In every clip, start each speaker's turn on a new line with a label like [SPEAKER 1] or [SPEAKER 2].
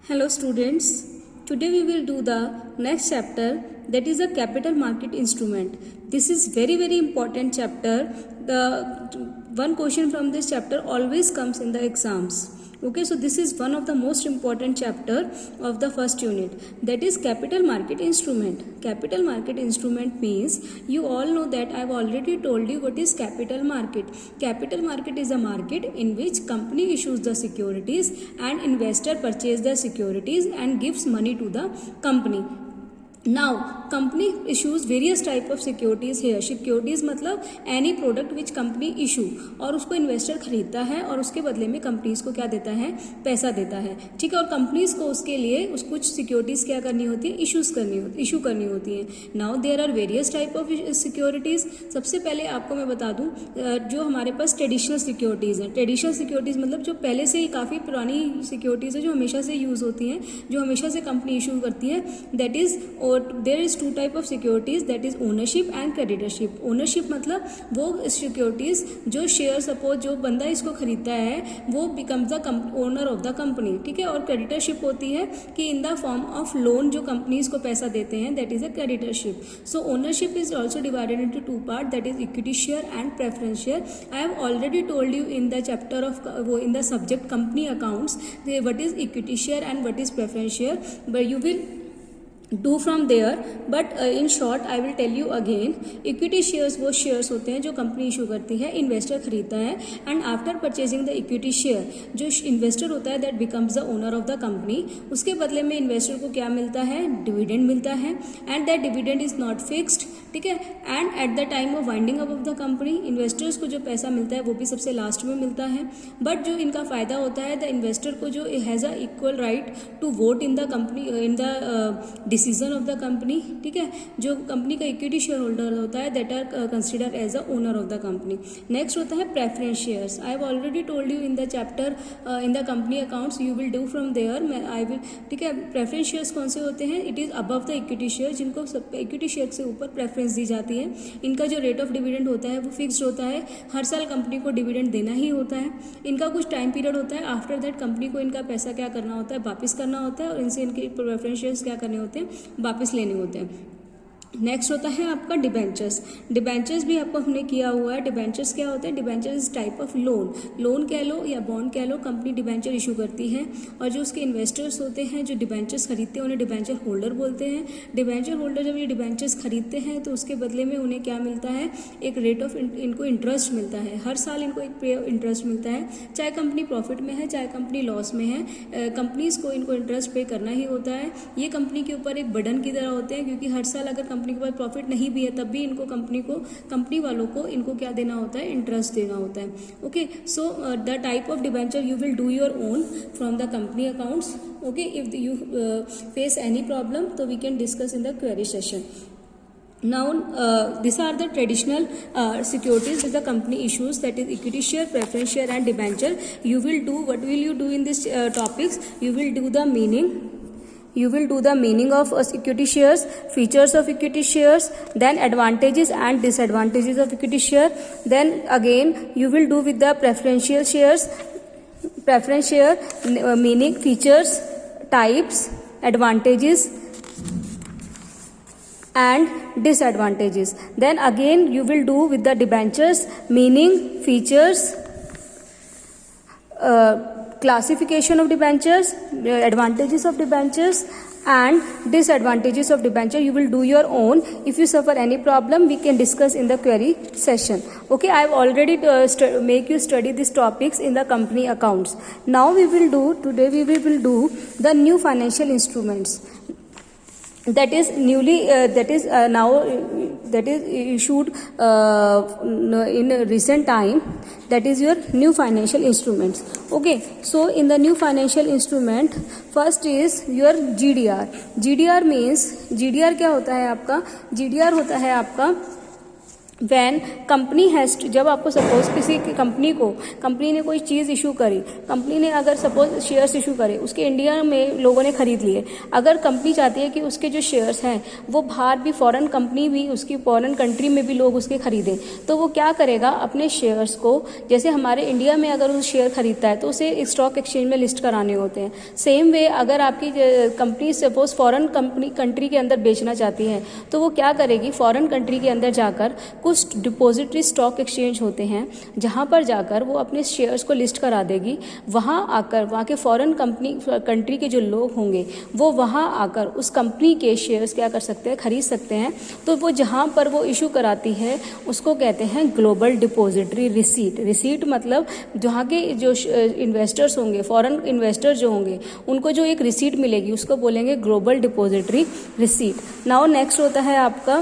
[SPEAKER 1] Hello students, today we will do the next chapter, that is a capital market instrument. This is very important chapter. The one question from this chapter always comes in the exams. Okay, so this is one of the most important chapter of the first unit, that is capital market instrument. Capital market instrument means, you all know that I have already told you what is capital market. Capital market is a market in which company issues the securities and investor purchase the securities and gives money to the company. Now company issues various type of securities here. Securities मतलब any product which company issue, और उसको investor खरीदता है और उसके बदले में companies को क्या देता है, पैसा देता है. ठीक है, और कंपनीज को उसके लिए कुछ सिक्योरिटीज क्या करनी होती है, इशू करनी होती है. Now there are various type of securities. सबसे पहले आपको मैं बता दूं, जो हमारे पास ट्रेडिशनल सिक्योरिटीज हैं. ट्रेडिशनल सिक्योरिटीज मतलब जो पहले से ही काफ़ी पुरानी सिक्योरिटीज है, जो हमेशा से यूज़ होती हैं, जो हमेशा से कंपनी इशू करती है. दैट इज, और there is two type of securities, that is ownership and creditorship. Ownership मतलब वो सिक्योरिटीज जो शेयर, सपोज जो बंदा इसको खरीदता है वो becomes the owner of the company. ठीक है, और क्रेडिटरशिप होती है कि in the form of loan जो कंपनीज को पैसा देते हैं, that is a creditorship. So ownership is also divided into two part, that is equity share and preference share. I have already told you in the chapter of वो in the subject company accounts, what is equity share and what is preference share, but you will do from there, but in short I will tell you again. Equity shares वो shares होते हैं जो company issue करती है, investor खरीदता है, and after purchasing the equity share जो investor होता है that becomes the owner of the company. उसके बदले में इन्वेस्टर को क्या मिलता है, डिविडेंड मिलता है, and that dividend is not fixed. ठीक है, and at the time of winding up of the company investors को जो पैसा मिलता है वो भी सबसे लास्ट में मिलता है. बट जो इनका फायदा होता है, द इन्वेस्टर को जो has a equal right to vote in the company, in the decision of the company. ठीक है, जो कंपनी का इक्विटी शेयर होल्डर होता है that are consider as a owner of the company. Next होता है preference shares. I have already told you in the chapter in the company accounts, you will do from there. I will. ठीक है, preference shares कौन से होते हैं, it is above the equity share, जिनको equity share से ऊपर preference दी जाती है. इनका जो रेट ऑफ डिविडेंड होता है वो फिक्स्ड होता है, हर साल कंपनी को डिविडेंड देना ही होता है. इनका कुछ टाइम पीरियड होता है, आफ्टर दैट कंपनी को इनका पैसा क्या करना होता है, वापस करना होता है, और इनसे इनके प्रेफरेंस शेयर्स क्या करने होते हैं, वापस लेने होते हैं. नेक्स्ट होता है आपका डिबेंचर्स. डिबेंचर्स भी आपको हमने किया हुआ है. डिबेंचर्स क्या होते हैं, debentures is type of loan. Loan कह लो या बॉन्ड कह लो, कंपनी डिबेंचर इशू करती है, और जो उसके इन्वेस्टर्स होते हैं जो डिबेंचर्स खरीदते हैं उन्हें डिबेंचर होल्डर बोलते हैं. डिबेंचर होल्डर जब ये डिबेंचर्स खरीदते हैं तो उसके बदले में उन्हें क्या मिलता है, एक रेट ऑफ इनको इंटरेस्ट मिलता है. हर साल इनको एक इंटरेस्ट मिलता है, चाहे कंपनी प्रॉफिट में है चाहे कंपनी लॉस में है, कंपनीज को इनको इंटरेस्ट पे करना ही होता है. ये कंपनी के ऊपर एक बर्डन की तरह होते हैं, क्योंकि हर साल अगर कंपनी के पास प्रॉफिट नहीं भी है तब भी इनको कंपनी वालों को इनको क्या देना होता है, इंटरेस्ट देना होता है. Okay, so the type of debenture you will do your own from the company accounts. Okay, if you face any problem तो we can discuss in the query session. Now these are the traditional securities that the company issues, that is equity share, preference share and debenture. You will do, what will you do in this topics, you will do the meaning. You will do the meaning of equity shares, features of equity shares, then advantages and disadvantages of equity share. Then again you will do with the preferential shares, preference share meaning, features, types, advantages and disadvantages. Then again you will do with the debentures, meaning, features, classification of debentures, advantages of debentures and disadvantages of debenture. You will do your own. If you suffer any problem we can discuss in the query session. Okay, I have already make you study these topics in the company accounts. Now today we will do the new financial instruments, that is newly now that is issued in recent time, that is your new financial instruments. Okay, so in the new financial instrument first is your GDR. GDR means, GDR क्या होता है आपका, GDR होता है आपका van company has, जब आपको suppose किसी की कंपनी ने कोई चीज़ इशू करी, कंपनी ने अगर सपोज शेयर्स इशू करे, उसके इंडिया में लोगों ने खरीद लिए, अगर कंपनी चाहती है कि उसके जो शेयर्स हैं वो बाहर भी फॉरेन कंपनी भी उसकी फॉरेन कंट्री में भी लोग उसके खरीदें, तो वो क्या करेगा, अपने शेयर्स को, जैसे हमारे इंडिया में अगर वो शेयर खरीदता है तो उसे स्टॉक एक्सचेंज में लिस्ट कराने होते हैं, सेम वे अगर आपकी कंपनी सपोज फॉरेन कंट्री के अंदर बेचना चाहती है तो वो क्या करेगी, फॉरेन कंट्री के अंदर जाकर कुछ डिपॉजिटरी स्टॉक एक्सचेंज होते हैं जहां पर जाकर वो अपने शेयर्स को लिस्ट करा देगी, वहां आकर वहां के फॉरेन कंट्री के जो लोग होंगे वो वहां आकर उस कंपनी के शेयर्स क्या कर सकते हैं, खरीद सकते हैं। तो वो जहां पर वो इशू कराती है उसको कहते हैं ग्लोबल डिपॉजिटरी रिसीट। रिसीट मतलब जहाँ के जो इन्वेस्टर्स होंगे, फॉरेन इन्वेस्टर जो होंगे, उनको जो एक रिसीट मिलेगी उसको बोलेंगे global depository receipt. Now next होता है आपका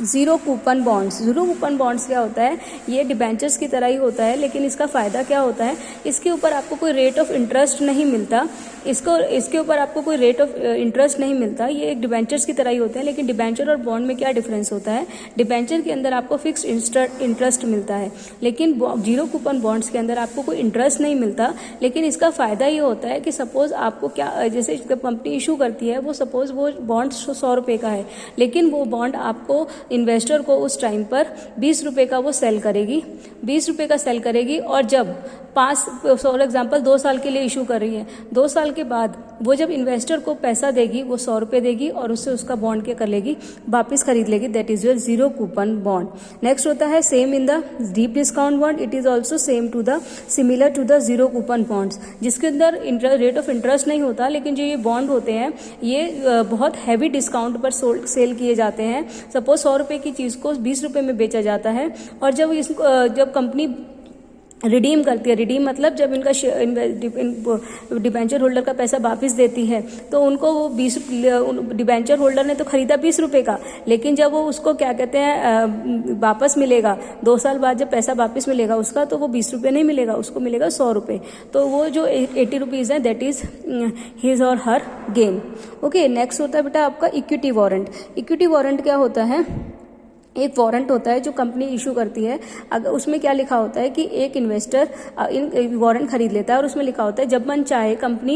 [SPEAKER 1] zero coupon bonds. Zero coupon bonds क्या होता है, ये डिबेंचर्स की तरह ही होता है, लेकिन इसका फ़ायदा क्या होता है, इसके ऊपर आपको कोई रेट ऑफ इंटरेस्ट नहीं मिलता, इसके ऊपर आपको कोई रेट ऑफ इंटरेस्ट नहीं मिलता, ये एक डिबेंचर्स की तरह ही होता है। लेकिन डिबेंचर और बॉन्ड में क्या डिफरेंस होता है, डिबेंचर के अंदर आपको फिक्स इंटरेस्ट मिलता है, लेकिन जीरो कूपन बॉन्ड्स के अंदर आपको कोई इंटरेस्ट नहीं मिलता। लेकिन इसका फ़ायदा ये होता है कि सपोज आपको क्या, जैसे कंपनी इशू करती है, वो सपोज वो बॉन्ड 100 रुपये का है, लेकिन वो बॉन्ड आपको इन्वेस्टर को उस टाइम पर 20 रुपये का वो सेल करेगी, 20 रुपये का सेल करेगी। और जब फॉर एग्जाम्पल 2 साल के लिए इशू कर रही है, 2 साल के बाद वो जब इन्वेस्टर को पैसा देगी वो 100 रुपये देगी और उससे उसका बॉन्ड क्या कर लेगी, वापस खरीद लेगी। That is your zero coupon bond. Next होता है same in the deep discount bond, it is also same to the similar to the zero coupon bonds, जिसके अंदर रेट ऑफ इंटरेस्ट नहीं होता, लेकिन जो ये बॉन्ड होते हैं ये बहुत हैवी डिस्काउंट पर सेल किए जाते हैं। सपोज 100 रुपये की चीज़ को 20 रुपये में बेचा जाता है, और जब कंपनी रिडीम करती है, रिडीम मतलब जब इनका डिबेंचर होल्डर का पैसा वापस देती है, तो उनको वो 20 डिबेंचर होल्डर ने तो खरीदा 20 रुपये का, लेकिन जब वो उसको क्या कहते हैं वापस मिलेगा 2 साल बाद, जब पैसा वापस मिलेगा उसका, तो वो 20 रुपये नहीं मिलेगा, उसको मिलेगा 100 रुपये। तो वो जो 80 रुपीज़ है दैट इज हिज और हर गेन। ओके, नेक्स्ट होता है बेटा आपका इक्विटी वारंट। इक्विटी वारंट क्या होता है, एक वारंट होता है जो कंपनी इशू करती है। अगर उसमें क्या लिखा होता है कि एक इन्वेस्टर वारंट खरीद लेता है और उसमें लिखा होता है जब मन चाहे कंपनी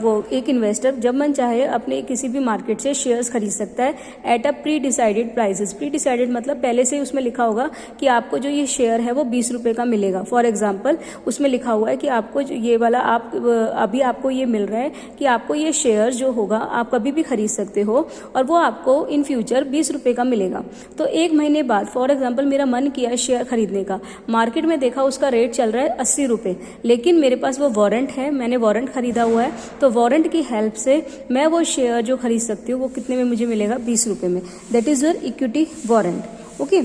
[SPEAKER 1] वो एक इन्वेस्टर जब मन चाहे अपने किसी भी मार्केट से शेयर्स खरीद सकता है at a pre decided prices. Pre decided मतलब पहले से ही उसमें लिखा होगा कि आपको जो ये शेयर है वो 20 रुपये का मिलेगा। फॉर एग्जाम्पल उसमें लिखा हुआ है कि आपको ये वाला अभी आपको ये मिल रहा है कि आपको ये शेयर जो होगा आप कभी भी खरीद सकते हो और वो आपको इन फ्यूचर 20 रुपये का मिलेगा। तो 1 महीने बाद फॉर एग्जाम्पल मेरा मन किया शेयर खरीदने का, मार्केट में देखा उसका रेट चल रहा है 80 रुपये, लेकिन मेरे पास वो वारंट है, मैंने वारंट खरीदा हुआ है, तो वारंट की हेल्प से मैं वो शेयर जो खरीद सकती हूँ वो कितने में मुझे मिलेगा, 20 रुपये में। That is your equity warrant. Okay,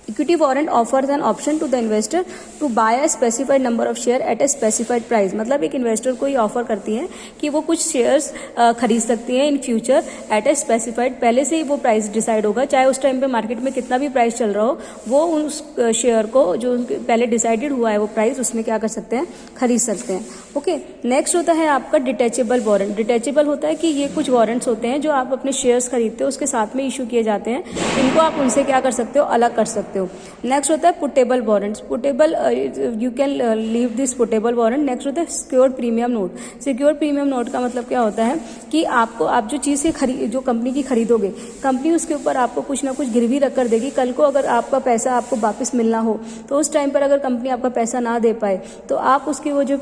[SPEAKER 1] equity warrant offers an option to the investor to buy a specified number of share at a specified price. मतलब एक इन्वेस्टर को ये ऑफर करती है कि वो कुछ शेयर्स खरीद सकती हैं in future at a specified, पहले से ही वो प्राइस डिसाइड होगा, चाहे उस टाइम पे मार्केट में कितना भी प्राइस चल रहा हो, वो उस शेयर को जो पहले डिसाइडेड हुआ है वो प्राइस उसमें क्या कर सकते हैं, खरीद सकते हैं। ओके, नेक्स्ट होता है आपका डिटैचेबल वारंट। डिटैचेबल होता है कि ये कुछ वारंट्स होते हैं जो आप अपने शेयर्स खरीदते हो उसके साथ में इशू किए जाते हैं, इनको आप उनसे क्या कर सकते हो, अलग कर सकते हो। नेक्स्ट होता है puttable warrants. Puttable you can leave this puttable warrant. Next होता है secured premium note. Secured premium note का मतलब क्या होता है कि आपको आप जो चीज़ जो कंपनी की खरीदोगे, कंपनी उसके ऊपर आपको कुछ ना कुछ गिरवी रख कर देगी। कल को अगर आपका पैसा आपको वापस मिलना हो तो उस टाइम पर अगर कंपनी आपका पैसा ना दे पाए तो आप उसकी वो जो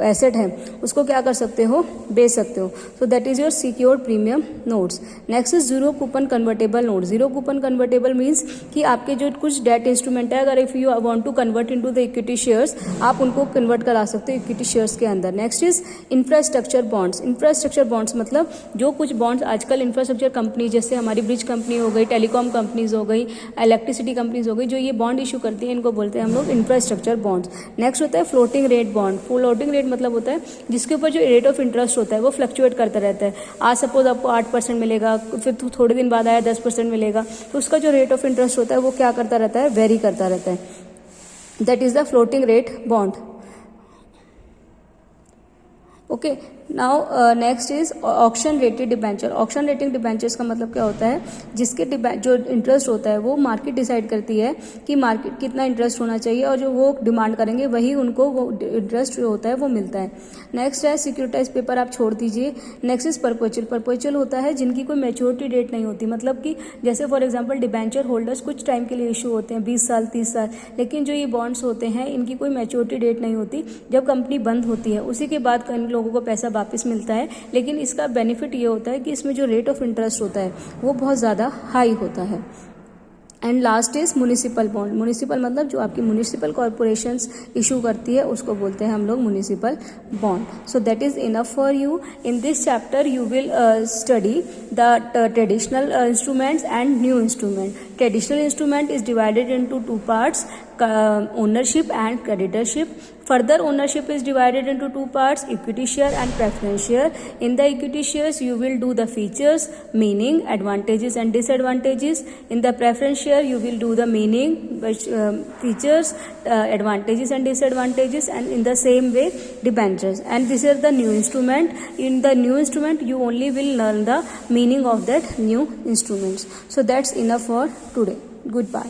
[SPEAKER 1] एसेट है उसको क्या कर सकते हो, बेच सकते हो। So that is your secured premium notes. Next is zero coupon convertible note. Zero coupon convertible means कि आपके जो कुछ डेट इंस्ट्रूमेंट है, अगर if you want to convert into the equity shares, आप उनको कन्वर्ट करा सकते हो इक्विटी शेयर्स के अंदर। Next is infrastructure bonds. Infrastructure bonds मतलब जो कुछ बॉन्ड्स आजकल इंफ्रास्ट्रक्चर कंपनी जैसे हमारी ब्रिज कंपनी हो गई, टेलीकॉम कंपनीज हो गई, इलेक्ट्रिसिटी कंपनीज हो गई, जो ये बॉन्ड इशू करती है इनको बोलते हैं हम लोग इंफ्रास्ट्रक्चर बॉन्ड्स। नेक्स्ट होता है floating rate bond. Floating rate मतलब होता है जिसके ऊपर जो रेट ऑफ इंटरेस्ट होता है वो फ्लक्चुएट करता रहता है। आज सपोज आपको 8% मिलेगा, फिर थोड़े दिन बाद आया 10% मिलेगा, तो उसका जो रेट ऑफ इंटरेस्ट होता है वो क्या करता रहता है, वेरी करता रहता है। That is the floating rate bond. Okay, now next is auction rated debenture. Auction rated debentures का मतलब क्या होता है, जिसके जो इंटरेस्ट होता है वो मार्केट डिसाइड करती है कि मार्केट कितना इंटरेस्ट होना चाहिए, और जो वो डिमांड करेंगे वही उनको वो इंटरेस्ट जो होता है वो मिलता है. नेक्स्ट है सिक्योरिटाइज पेपर, आप छोड़ दीजिए. Next is perpetual. परपेचुअल होता है जिनकी कोई मैच्योरिटी डेट नहीं होती, मतलब कि जैसे फॉर एग्जांपल डिबेंचर होल्डर्स कुछ टाइम के लिए इशू होते हैं, 20 साल 30 साल, लेकिन जो ये बॉन्ड्स होते हैं इनकी कोई मैच्योरिटी डेट नहीं होती. जब कंपनी बंद होती है उसी के बाद इन लोगों को पैसा वापस मिलता है, लेकिन इसका बेनिफिट ये होता है कि इसमें जो रेट ऑफ इंटरेस्ट होता है वो बहुत ज़्यादा हाई होता है. And last is municipal bond. Municipal मतलब जो आपकी म्युनिसिपल कॉर्पोरेशंस इशू करती है उसको बोलते हैं हम लोग municipal bond. So that is enough for you. In this chapter you will study the traditional instruments and new instrument. Traditional instrument is divided into 2 parts, ownership and creditorship. Further, ownership is divided into 2 parts, equity share and preference share. In the equity shares you will do the features, meaning, advantages and disadvantages. In the preference share you will do the meaning, features, advantages and disadvantages, and in the same way debentures. And this is the new instrument. In the new instrument you only will learn the meaning of that new instruments. So that's enough for today. Goodbye.